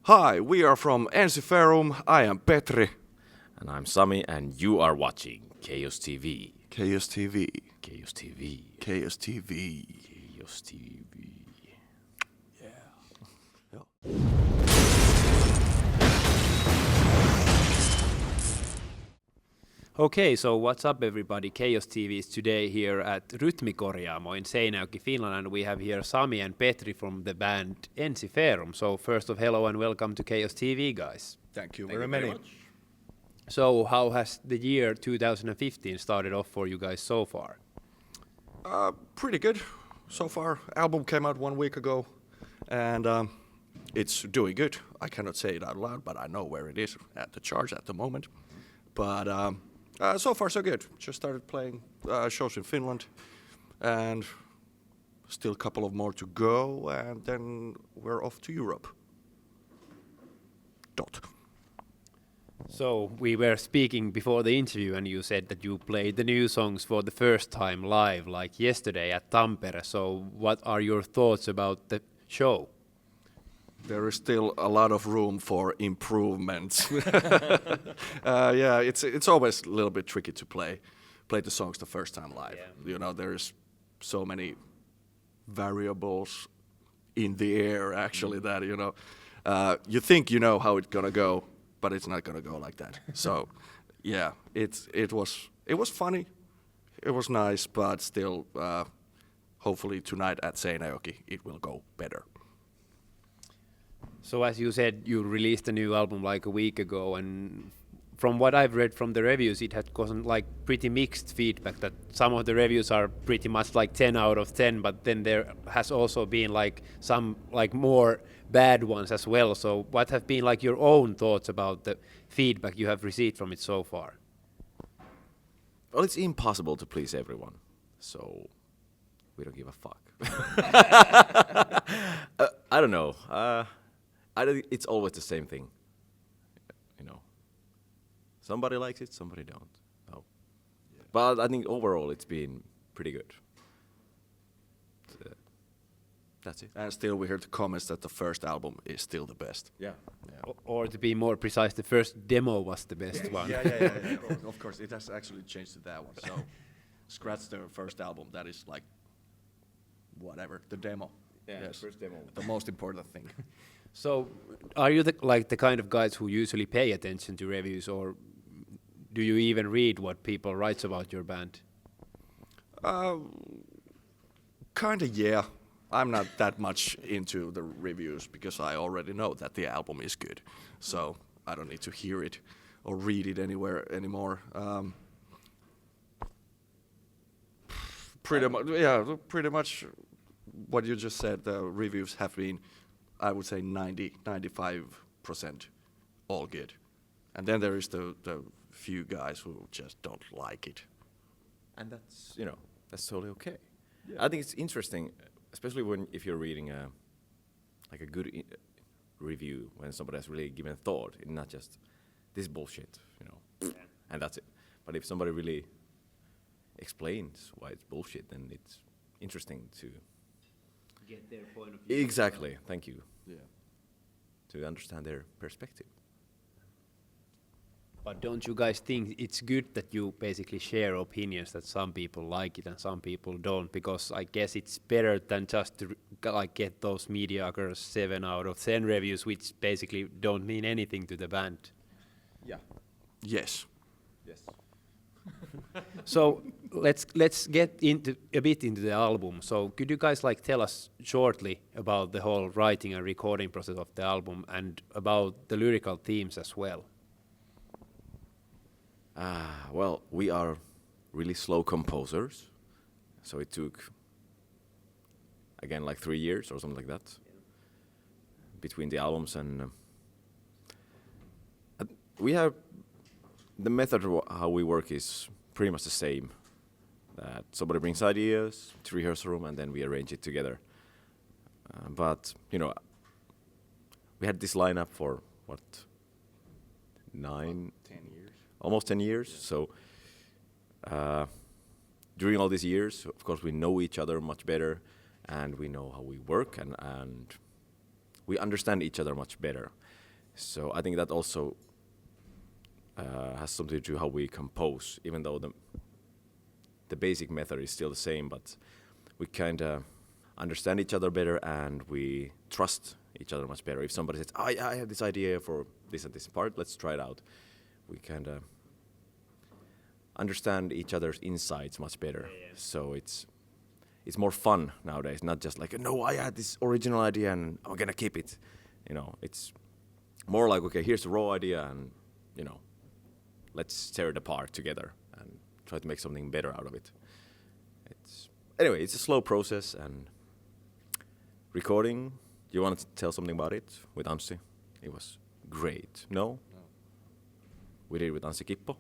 Hi, we are from Ensiferum. I am Petri. And I'm Sami, and you are watching Chaos TV. Chaos TV. Chaos TV. Chaos TV. Chaos TV. Okay, so what's up everybody? Chaos TV is today here at Rytmikorjaamo in Seinäjoki, Finland, and we have here Sami and Petri from the band Ensiferum. So first of hello and welcome to Chaos TV, guys. Thank you very very much. much. So how has the year 2015 started off for you guys so far? Pretty good so far. Album came out 1 week ago, and it's doing good. I cannot say it out loud, but I know where it is at the charts at the moment. But so far so good. Just started playing shows in Finland, and still a couple of more to go, and then we're off to Europe. So we were speaking before the interview and you said that you played the new songs for the first time live like yesterday at Tampere. So what are your thoughts about the show? There is still a lot of room for improvements. Yeah, it's always a little bit tricky to play the songs the first time live. Yeah. You know, there's so many variables in the air actually that you think you know how it's gonna go, but it's not gonna go like that. So, yeah, it was funny, it was nice, but still, hopefully tonight at Seinäjoki it will go better. So as you said, you released a new album like a week ago, and from what I've read from the reviews, it had gotten like pretty mixed feedback. That some of the reviews are pretty much like 10 out of 10, but then there has also been like some like more bad ones as well. So what have been like your own thoughts about the feedback you have received from it so far? Well, it's impossible to please everyone, so we don't give a fuck. I don't know. It's always the same thing, you know. Somebody likes it, somebody don't. No. Yeah. But I think overall it's been pretty good. That's it. And still we heard the comments that the first album is still the best. Yeah. Or to be more precise, the first demo was the best one. Yeah. Of course, it has actually changed to that one. So, scratch the first album. That is like, whatever, the demo. Yeah, yes, first demo. the most important thing. So, are you the kind of guys who usually pay attention to reviews, or do you even read what people write about your band? Kinda, yeah. I'm not that much into the reviews because I already know that the album is good. So I don't need to hear it or read it anywhere anymore. Pretty much what you just said. The reviews have been, I would say 95% all good. And then there is the few guys who just don't like it. And that's totally okay. Yeah. I think it's interesting, especially if you're reading a good review when somebody has really given thought, and not just this bullshit, and that's it. But if somebody really explains why it's bullshit, then it's interesting to Get their point of view. Exactly. Thank you. Yeah. To understand their perspective. But don't you guys think it's good that you basically share opinions, that some people like it and some people don't? Because I guess it's better than just to get those mediocre 7 out of 10 reviews, which basically don't mean anything to the band. Yeah. Yes. Yes. So let's get a bit into the album. So could you guys tell us shortly about the whole writing and recording process of the album and about the lyrical themes as well? Well, we are really slow composers, so it took, again, 3 years or something like that between the albums, and we have the method of how we work is pretty much the same. That somebody brings ideas to rehearsal room, and then we arrange it together. But we had this lineup for what, 10 years. Almost 10 years. Yeah. So during all these years, of course, we know each other much better, and we know how we work, and we understand each other much better. So I think that also has something to do how we compose, even though the basic method is still the same, but we kind of understand each other better and we trust each other much better. If somebody says, I have this idea for this and this part, let's try it out. We kind of understand each other's insights much better. So it's more fun nowadays, not just like, no, I had this original idea and I'm gonna keep it. You know, it's more like, okay, here's the raw idea and, you know, let's tear it apart together and try to make something better out of it. Anyway, it's a slow process. And recording, you want to tell something about it with Anssi? It was great. No? We did it with Anssi Kippo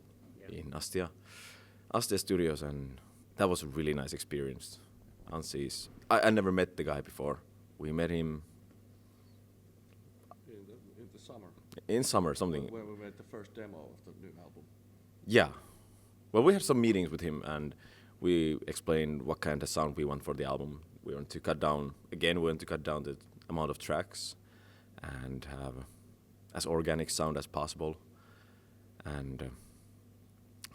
in Astia Studios, and that was a really nice experience. Anssi is... I never met the guy before. We met him... In the summer. In summer, something. When we made the first demo of the new album. Yeah. Well, we had some meetings with him, and we explained what kind of sound we want for the album. We want to cut down the amount of tracks and have as organic sound as possible. And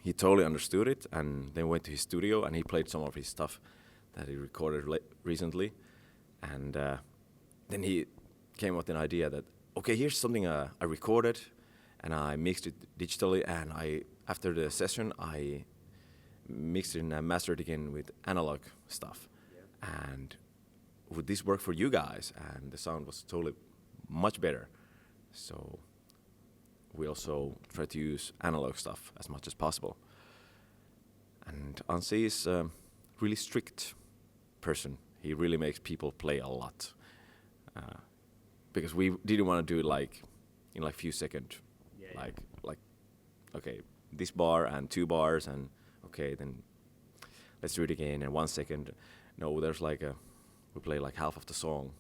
he totally understood it, and then went to his studio and he played some of his stuff that he recorded recently. And then he came up with an idea that, okay, here's something I recorded and I mixed it digitally, and after the session I mixed it and mastered it again with analog stuff. And would this work for you guys? And the sound was totally much better. So we also try to use analog stuff as much as possible. And Anssi is a really strict person. He really makes people play a lot. Because we didn't want to do it like in like few seconds. Like okay, this bar and 2 bars, and okay, then let's do it again in 1 second. No, there's like we play like half of the song,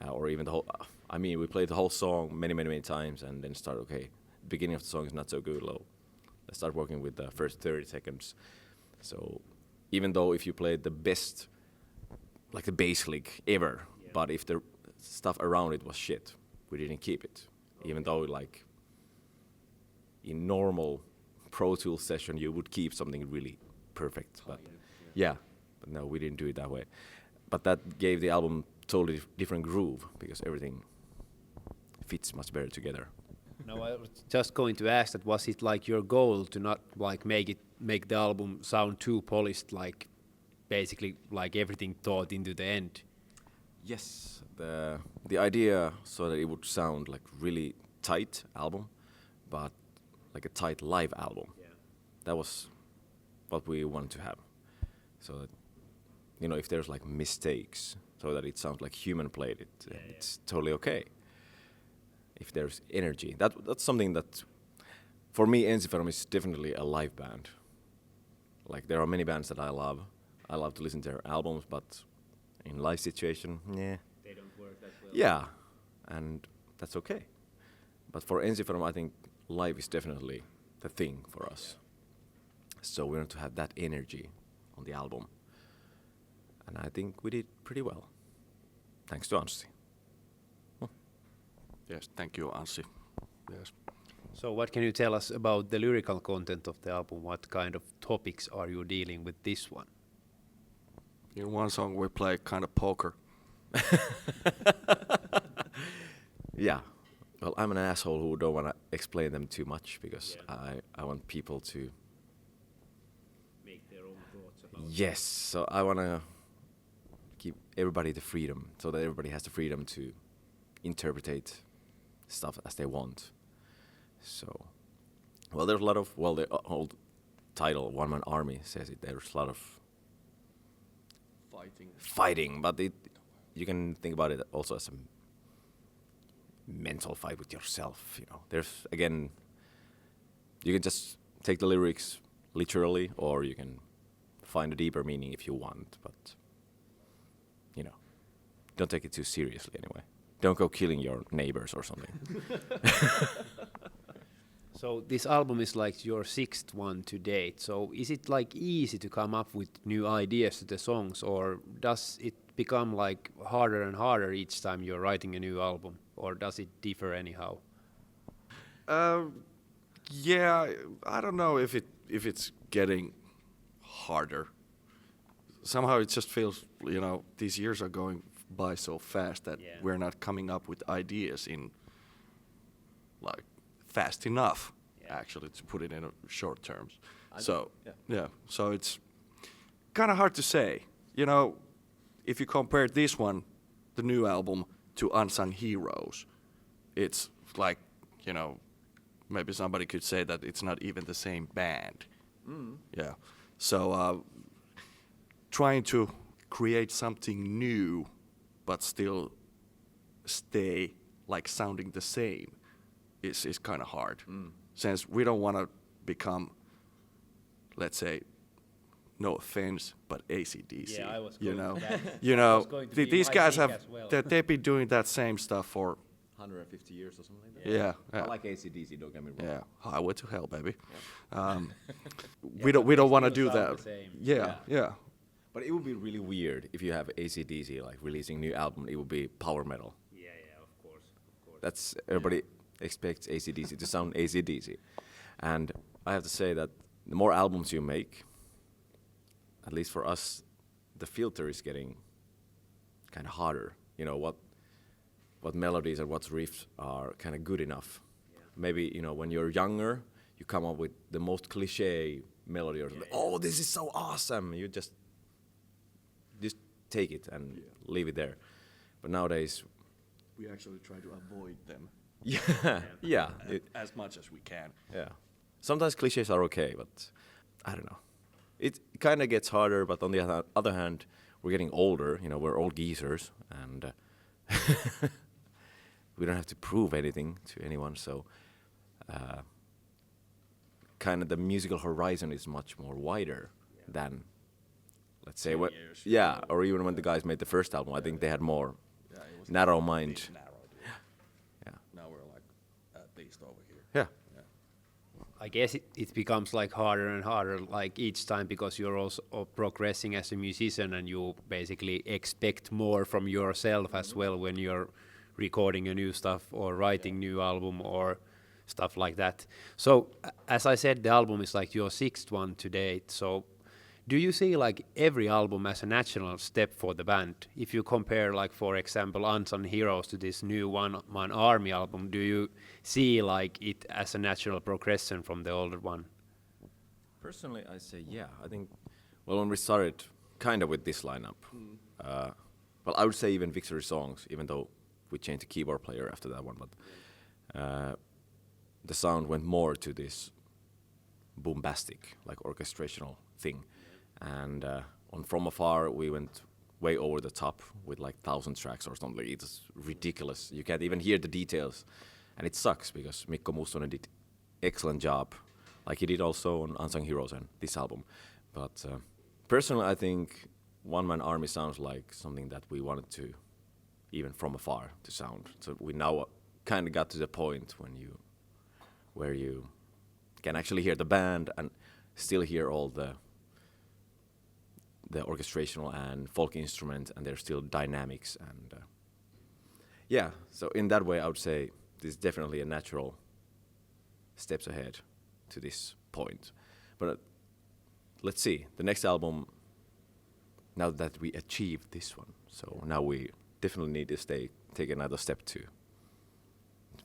or even the whole. I mean, we played the whole song many times, and then start. Okay, the beginning of the song is not so good. Let's start working with the first 30 seconds. So, even though if you played the best, like the bass lick ever, but if the stuff around it was shit, we didn't keep it. Even though like in normal Pro Tools session, you would keep something really perfect, but but no, we didn't do it that way. But that gave the album totally different groove, because everything fits much better together. No, I was just going to ask that, was it like your goal to not like make the album sound too polished, like basically like everything thought into the end? Yes, the idea so that it would sound like really tight album, but like a tight live album. Yeah. That was what we wanted to have. So that, you know, if there's like mistakes, so that it sounds like human played it, it's totally okay. If there's energy, that's something that, for me, Ensiferum is definitely a live band. Like there are many bands that I love. I love to listen to their albums, but in live situation, they don't work that well. Yeah, and that's okay. But for Ensiferum, I think live is definitely the thing for us. So we want to have that energy on the album, and I think we did pretty well, thanks to Anssi. Yes, thank you, Anssi. Yes. So what can you tell us about the lyrical content of the album? What kind of topics are you dealing with this one? In one song we play kind of poker. Yeah. Well, I'm an asshole who don't want to explain them too much, because I want people to make their own thoughts about it. Yes, so I want to give everybody the freedom, so that everybody has the freedom to interpret stuff as they want. So, well, there's a lot of, well, the whole title, One Man Army, says it. There's a lot of fighting, but you can think about it also as a mental fight with yourself, you know. There's, again, you can just take the lyrics literally, or you can find a deeper meaning if you want, but, you know, don't take it too seriously anyway. Don't go killing your neighbors or something. So this album is like your 6th one to date. So is it like easy to come up with new ideas to the songs, or does it become like harder and harder each time you're writing a new album? or does it differ anyhow? Yeah, I don't know if it's getting harder. Somehow it just feels, these years are going by so fast that we're not coming up with ideas in like fast enough actually to put it in short terms. So it's kind of hard to say. If you compare this one, the new album, to Unsung Heroes, it's like, maybe somebody could say that it's not even the same band. Yeah. So trying to create something new but still stay like sounding the same is kind of hard. Since we don't want to become, let's say, no offense, but AC/DC. Yeah, I was you going know, to that. you That know, was going to be these my guys pick have as well. they've been doing that same stuff for 150 years or something like that. yeah. I like AC/DC, don't get me wrong. Yeah, highway to hell, baby. We don't want to do still that. sound the same. Yeah. But it would be really weird if you have AC/DC like releasing a new album. It would be power metal. Yeah, of course. That's everybody expects AC/DC to sound AC/DC, and I have to say that the more albums you make, at least for us, the filter is getting kind of harder. What melodies and what riffs are kind of good enough. Yeah. Maybe when you're younger, you come up with the most cliche melody or something. Oh, this is so awesome! You just take it and leave it there. But nowadays, We actually try to avoid them yeah, as much as we can. yeah. Sometimes cliches are okay, but I don't know. It kind of gets harder, but on the other hand, we're getting older. We're old geezers, and we don't have to prove anything to anyone. So, kind of the musical horizon is much more wider than, let's say, 10 years. or even when the guys made the first album. I think they had more narrow mind. Narrow, dude. Yeah. Now we're like at least over here. Yeah. I guess it becomes like harder and harder like each time because you're also progressing as a musician and you basically expect more from yourself as well when you're recording a new stuff or writing new album or stuff like that. So as I said, the album is like your sixth one to date. So do you see like every album as a natural step for the band? If you compare like, for example, Unsung Heroes to this new One Man Army album, do you see like it as a natural progression from the older one? Personally, I say yeah. I think, when we started kind of with this lineup, I would say even Victory Songs, even though we changed the keyboard player after that one, but the sound went more to this bombastic, like orchestrational thing. And on From Afar, we went way over the top with like 1,000 tracks or something. It's ridiculous. You can't even hear the details. And it sucks because Mikko Mustonen did excellent job, like he did also on Unsung Heroes and this album. But personally, I think One Man Army sounds like something that we wanted to, even From Afar, to sound. So we now kind of got to the point where you can actually hear the band and still hear all the orchestrational and folk instrument, and there's still dynamics. And so in that way, I would say this is definitely a natural steps ahead to this point. But let's see, the next album, now that we achieved this one, so now we definitely need to take another step to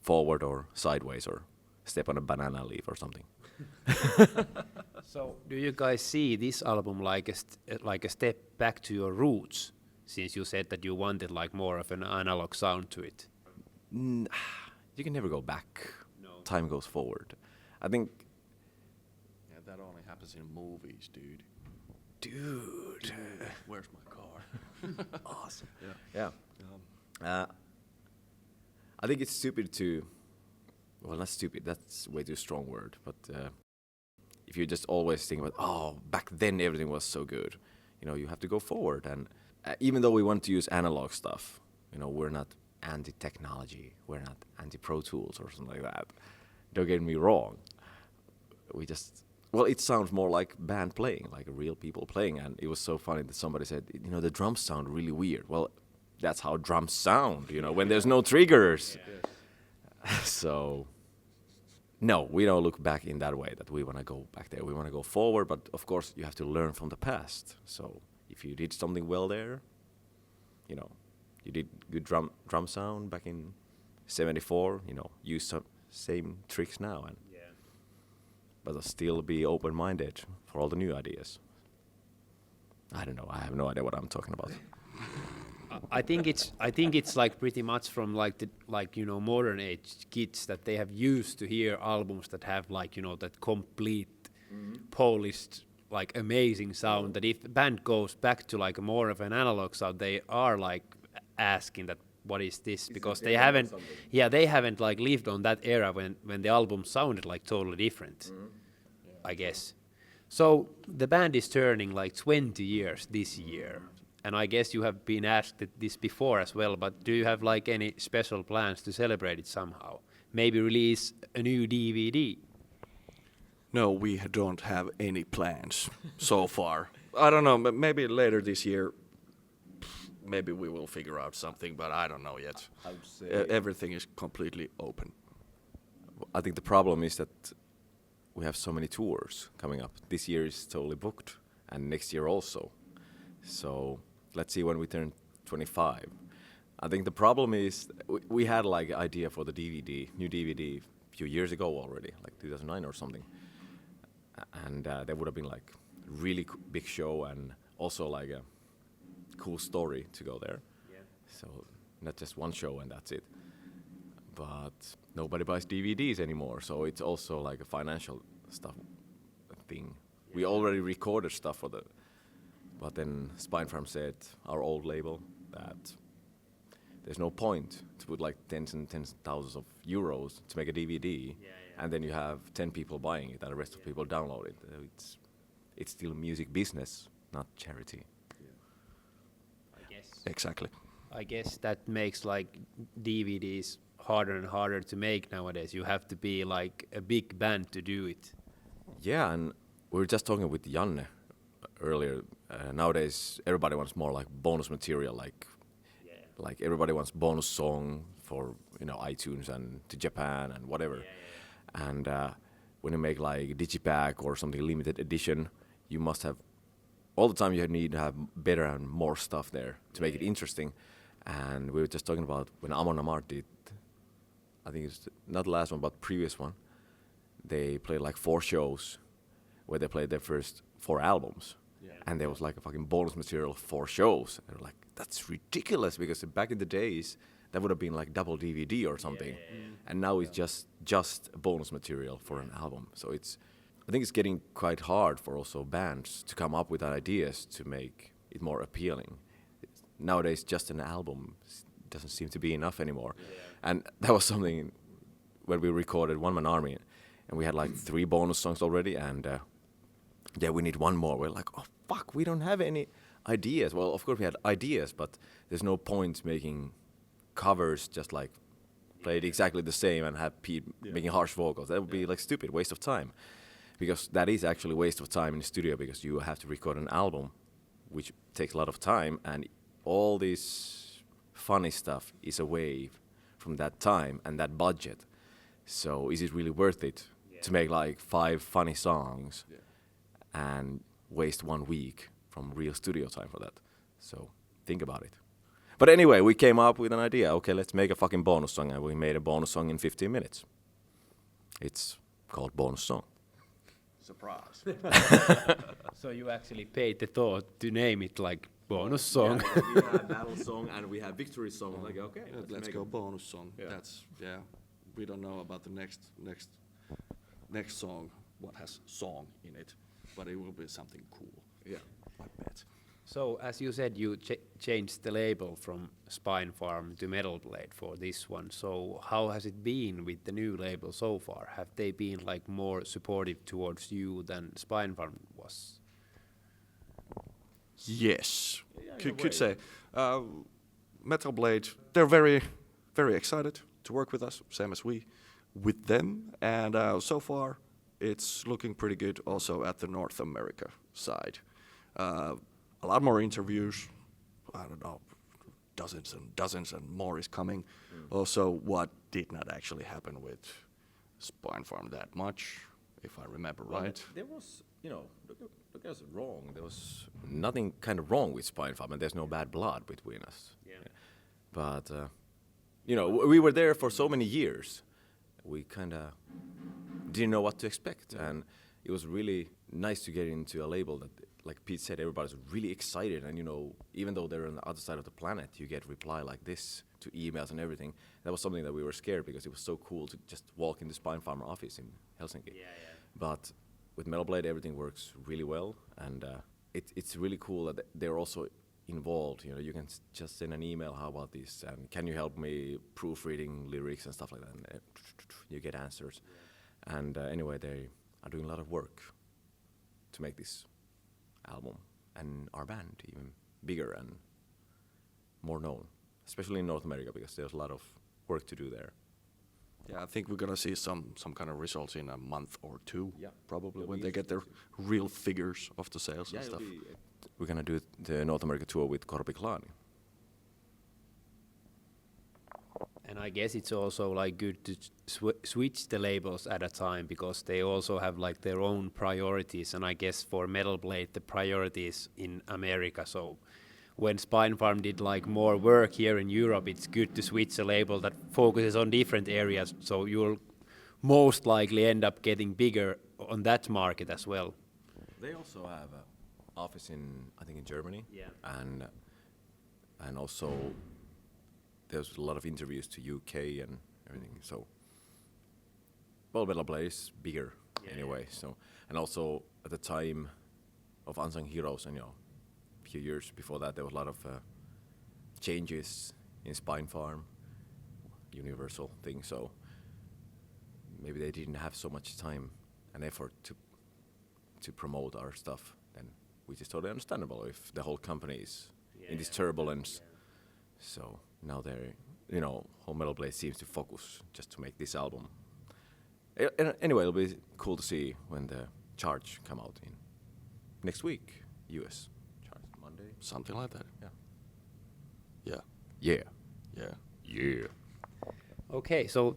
forward or sideways or step on a banana leaf or something. So do you guys see this album like a step back to your roots, since you said that you wanted like more of an analog sound to it? You can never go back. No. Time goes forward. I think. Yeah, that only happens in movies, dude. Dude. Where's my car? Awesome. Yeah. Yeah. I think it's stupid to. Well, not stupid. That's way too strong word. But if you just always think about, back then everything was so good, you have to go forward. And even though we want to use analog stuff, we're not anti-technology. We're not anti-Pro Tools or something like that. Don't get me wrong. We just, it sounds more like band playing, like real people playing. And it was so funny that somebody said, the drums sound really weird. Well, that's how drums sound, you know, when there's no triggers. So, no, we don't look back in that way that we want to go back there. We want to go forward, but of course you have to learn from the past. So if you did something well there, you know, you did good drum sound back in '74, you know, use some same tricks now, and but still be open-minded for all the new ideas. I don't know. I have no idea what I'm talking about. I think it's like pretty much from like the modern age kids that they have used to hear albums that have like that complete polished like amazing sound, that if the band goes back to like more of an analog sound, they are like asking that what is this, because they haven't like lived on that era when the album sounded like totally different. I guess. So the band is turning like 20 years this year, and I guess you have been asked this before as well, but do you have like any special plans to celebrate it somehow? Maybe release a new DVD? No, we don't have any plans so far. I don't know, maybe later this year, maybe we will figure out something, but I don't know yet. I would say Everything is completely open. I think the problem is that we have so many tours coming up. This year is totally booked, and next year also. So let's see when we turn 25. I think the problem is we had like an idea for the new DVD a few years ago already, like 2009 or something. And there would have been like really big show and also like a cool story to go there. Yeah. So not just one show and that's it. But nobody buys DVDs anymore, so it's also like a financial stuff thing. Yeah. We already recorded stuff for but then Spinefarm said, our old label, that there's no point to put like tens and thousands of euros to make a DVD, and then you have 10 people buying it and the rest of people download it. It's still music business, not charity. I guess. Exactly. I guess that makes like DVDs harder and harder to make nowadays. You have to be like a big band to do it. Yeah, and we were just talking with Janne earlier. Nowadays, everybody wants more like bonus material, like everybody wants bonus song for iTunes and to Japan and whatever. And when you make like digipack or something limited edition, you must have all the time. You need to have better and more stuff there to make it interesting. And we were just talking about when Amon Amarth did, I think it's not the last one, but previous one. They played like 4 shows where they played their first 4 albums. And there was like a fucking bonus material 4 shows. And they're like, that's ridiculous, because back in the days, that would have been like double DVD or something. And now it's just bonus material for an album. So I think it's getting quite hard for also bands to come up with ideas to make it more appealing. Nowadays, just an album doesn't seem to be enough anymore. And that was something when we recorded One Man Army, and we had like 3 bonus songs already, and we need 1 more. We're like, oh fuck, we don't have any ideas. Well, of course we had ideas, but there's no point making covers just like played exactly the same and have Pete making harsh vocals. That would be like stupid, waste of time. Because that is actually waste of time in the studio, because you have to record an album, which takes a lot of time, and all this funny stuff is away from that time and that budget. So is it really worth it to make like 5 funny songs and waste 1 week from real studio time for that? So think about it. But anyway, we came up with an idea. Okay, let's make a fucking bonus song, and we made a bonus song in 15 minutes. It's called Bonus Song. Surprise. So you actually paid the thought to name it like bonus song. Yeah, we have battle song and we have victory song. Like, okay, let's go bonus song. That's we don't know about the next song, what has song in it, but it will be something cool. Yeah, I bet. So as you said, you changed the label from Spinefarm to Metal Blade for this one. So how has it been with the new label so far? Have they been like more supportive towards you than Spinefarm was? Yes, could say. Metal Blade, they're very, very excited to work with us, same as we with them. And so far, it's looking pretty good also at the North America side. A lot more interviews, I don't know, dozens and more is coming. Also, what did not actually happen with Spinefarm that much, if I remember right. There was, look at us wrong. There was nothing kind of wrong with Spinefarm, and there's no bad blood between us. Yeah. But, we were there for so many years. We kind of didn't know what to expect, and it was really nice to get into a label that, like Pete said, everybody's really excited, and even though they're on the other side of the planet, you get reply like this to emails and everything. That was something that we were scared because it was so cool to just walk in the Spinefarm office in Helsinki. But with Metal Blade, everything works really well, and it's really cool that they're also involved. You can just send an email, how about this, and can you help me proofreading lyrics and stuff like that, and you get answers. And anyway, they are doing a lot of work to make this album and our band even bigger and more known, especially in North America, because there's a lot of work to do there. Yeah, I think we're gonna see some kind of results in a month or two, probably, It'll when be they get their real figures of the sales and stuff. We're gonna do the North America tour with Korpiklaani. And I guess it's also like good to switch the labels at a time, because they also have like their own priorities, and I guess for Metal Blade the priorities in America. So when Spinefarm did like more work here in Europe, it's good to switch a label that focuses on different areas, so you'll most likely end up getting bigger on that market as well. They also have an office I think in Germany. Yeah. And also there's a lot of interviews to UK and everything. So, well, Metal Blade is bigger anyway. So, and also at the time of Unsung Heroes, and a few years before that, there was a lot of changes in Spinefarm, Universal thing. So maybe they didn't have so much time and effort to promote our stuff. Then, which is totally understandable if the whole company is in this turbulence. So now they're, whole Metal Blade seems to focus just to make this album. Anyway, it'll be cool to see when the Charge come out in next week, US. Charge Monday. Something like that. Yeah. Okay, so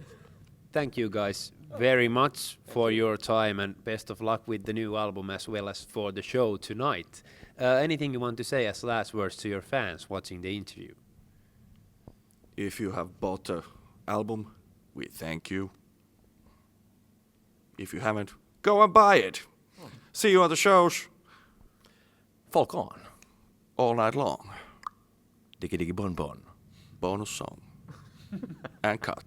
thank you guys very much for your time, and best of luck with the new album as well as for the show tonight. Anything you want to say as last words to your fans watching the interview? If you have bought the album, we thank you. If you haven't, go and buy it. See you on the shows. Folk on. All night long. Diggy diggy bon bon. Bonus song. And cut.